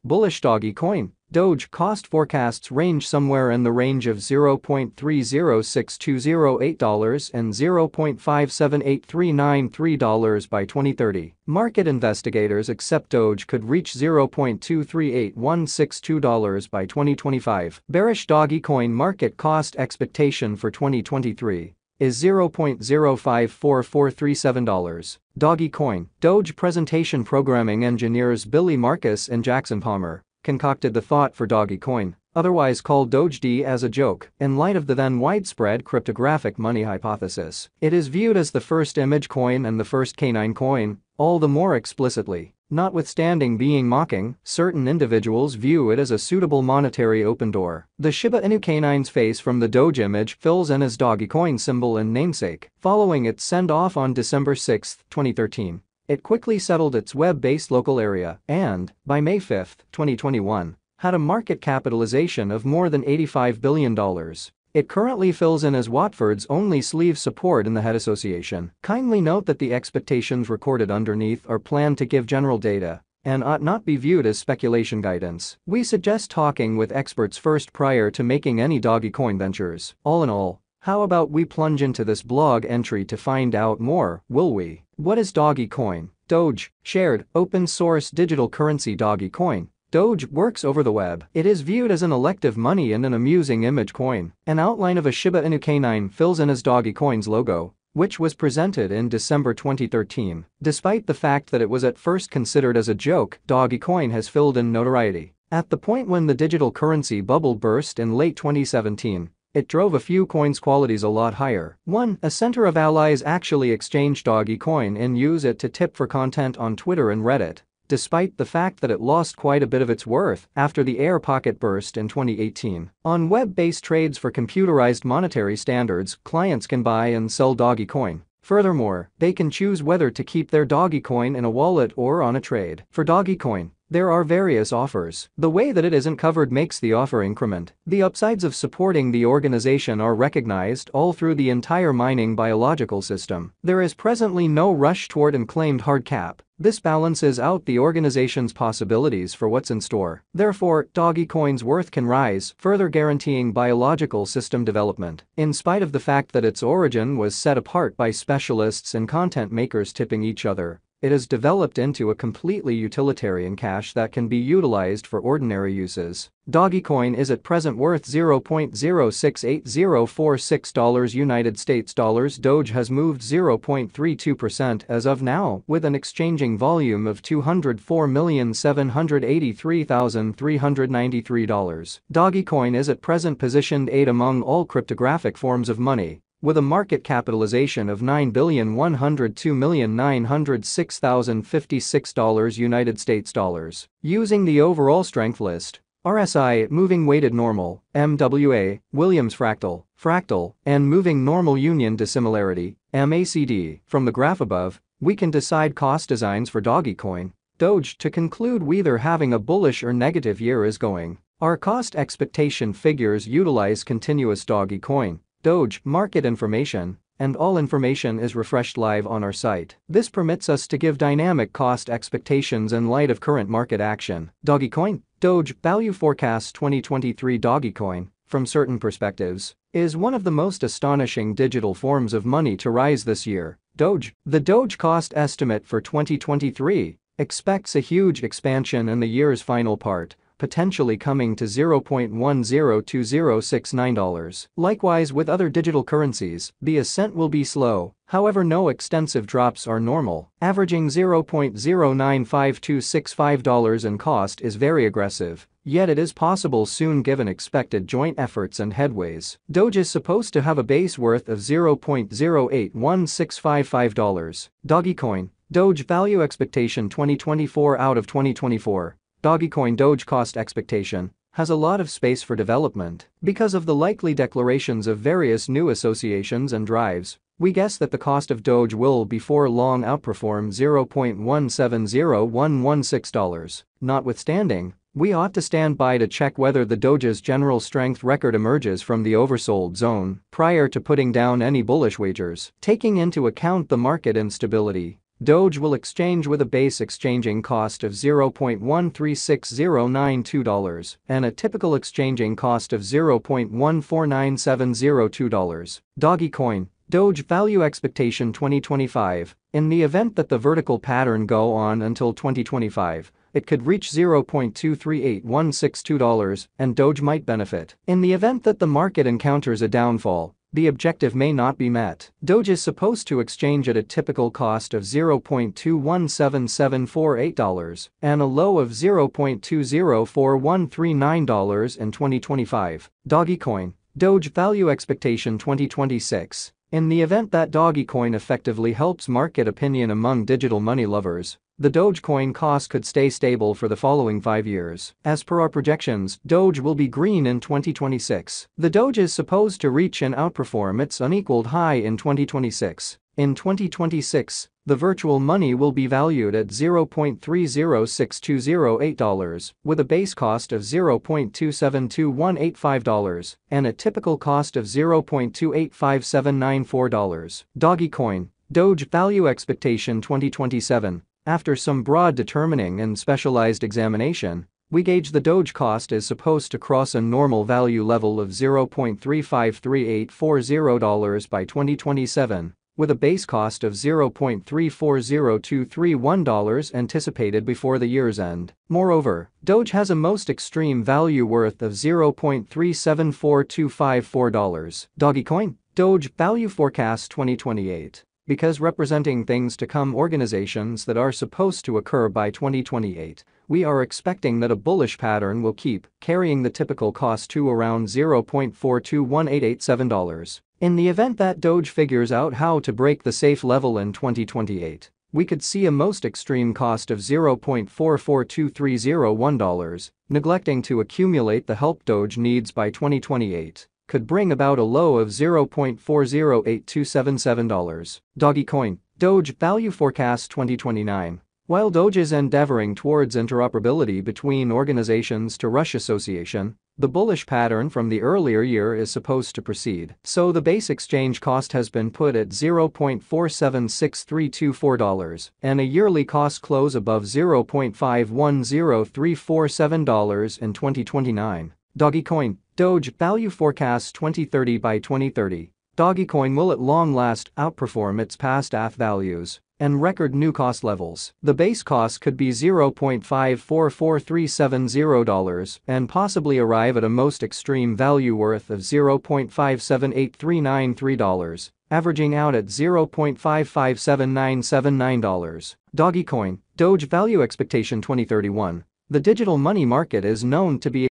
Bullish Dogecoin. Doge cost forecasts range somewhere in the range of $0.306208 and $0.578393 by 2030. Market investigators accept Doge could reach $0.238162 by 2025. Bearish Dogecoin market cost expectation for 2023 is $0.054437. Dogecoin. Doge presentation programming engineers Billy Marcus and Jackson Palmer concocted the thought for Dogecoin, otherwise called Doge as a joke, in light of the then widespread cryptographic money hypothesis. It is viewed as the first image coin and the first canine coin, all the more explicitly. Notwithstanding being mocking, certain individuals view it as a suitable monetary open door. The Shiba Inu canine's face from the Doge image fills in as Dogecoin symbol and namesake. Following its send-off on December 6, 2013, it quickly settled its web-based local area and, by May 5, 2021, had a market capitalization of more than $85 billion. It currently fills in as Watford's only sleeve support in the head association. Kindly note that the expectations recorded underneath are planned to give general data and ought not be viewed as speculation guidance. We suggest talking with experts first prior to making any Dogecoin ventures. All in all, how about we plunge into this blog entry to find out more, will we? What is Dogecoin? Doge, shared, open-source digital currency. Dogecoin. Doge works over the web. It is viewed as an elective money and an amusing image coin. An outline of a Shiba Inu canine fills in as Dogecoin's logo, which was presented in December 2013. Despite the fact that it was at first considered as a joke, Dogecoin has filled in notoriety. At the point when the digital currency bubble burst in late 2017, it drove a few coins' qualities a lot higher. 1. A center of allies actually exchange Dogecoin and use it to tip for content on Twitter and Reddit, despite the fact that it lost quite a bit of its worth after the air pocket burst in 2018. On web-based trades for computerized monetary standards, clients can buy and sell Dogecoin. Furthermore, they can choose whether to keep their Dogecoin in a wallet or on a trade. For Dogecoin, there are various offers. The way that it isn't covered makes the offer increment. The upsides of supporting the organization are recognized all through the entire mining biological system. There is presently no rush toward and claimed hard cap. This balances out the organization's possibilities for what's in store. Therefore, Dogecoin's worth can rise, further guaranteeing biological system development. In spite of the fact that its origin was set apart by specialists and content makers tipping each other, it has developed into a completely utilitarian cash that can be utilized for ordinary uses. Dogecoin is at present worth $0.068046 United States dollars. Doge has moved 0.32% as of now, with an exchanging volume of $204,783,393. Dogecoin is at present positioned 8 among all cryptographic forms of money, with a market capitalization of $9,102,906,056 United States dollars. Using the overall strength list, RSI, moving weighted normal, MWA, Williams fractal, and moving normal union dissimilarity, MACD. From the graph above, we can decide cost designs for Dogecoin. Doge. To conclude, we either having a bullish or negative year is going. Our cost expectation figures utilize continuous Dogecoin, Doge, market information, and all information is refreshed live on our site. This permits us to give dynamic cost expectations in light of current market action. Dogecoin. Doge value forecast 2023. Dogecoin, from certain perspectives, is one of the most astonishing digital forms of money to rise this year. Doge. The Doge cost estimate for 2023 expects a huge expansion in the year's final part, potentially coming to $0.102069. Likewise with other digital currencies, the ascent will be slow, however no extensive drops are normal. Averaging $0.095265 in cost is very aggressive, yet it is possible soon given expected joint efforts and headways. Doge is supposed to have a base worth of $0.081655. Dogecoin. Doge value expectation 2024 out of 2024. Dogecoin Doge cost expectation has a lot of space for development. Because of the likely declarations of various new associations and drives, we guess that the cost of Doge will before long outperform $0.170116. Notwithstanding, we ought to stand by to check whether the Doge's general strength record emerges from the oversold zone prior to putting down any bullish wagers. Taking into account the market instability, Doge will exchange with a base exchanging cost of $0.136092 and a typical exchanging cost of $0.149702. Dogecoin, Doge Value Expectation 2025. In the event that the vertical pattern go on until 2025, it could reach $0.238162 and Doge might benefit. In the event that the market encounters a downfall, the objective may not be met. Doge is supposed to exchange at a typical cost of $0.217748 and a low of $0.204139 in 2025. Dogecoin, Doge Value Expectation 2026. In the event that Dogecoin effectively helps market opinion among digital money lovers, the Dogecoin cost could stay stable for the following 5 years. As per our projections, Doge will be green in 2026. The Doge is supposed to reach and outperform its unequaled high in 2026. In 2026, the virtual money will be valued at $0.306208 with a base cost of $0.272185 and a typical cost of $0.285794. Dogecoin, Doge Value Expectation 2027. After some broad determining and specialized examination, we gauge the Doge cost is supposed to cross a normal value level of $0.353840 by 2027, with a base cost of $0.340231 anticipated before the year's end. Moreover, Doge has a most extreme value worth of $0.374254. Dogecoin, Doge Value Forecast 2028. Because representing things to come organizations that are supposed to occur by 2028, we are expecting that a bullish pattern will keep carrying the typical cost to around $0.421887. In the event that Doge figures out how to break the safe level in 2028, we could see a most extreme cost of $0.442301, neglecting to accumulate the help Doge needs by 2028. Could bring about a low of $0.408277. Dogecoin, Doge Value Forecast 2029. While Doge is endeavoring towards interoperability between organizations to Rush Association, the bullish pattern from the earlier year is supposed to proceed. So the base exchange cost has been put at $0.476324 and a yearly cost close above $0.510347 in 2029. Dogecoin, Doge Value Forecast 2030 by 2030. Dogecoin will at long last outperform its past AF values and record new cost levels. The base cost could be $0.544370 and possibly arrive at a most extreme value worth of $0.578393, averaging out at $0.557979. Dogecoin, Doge Value Expectation 2031. The digital money market is known to be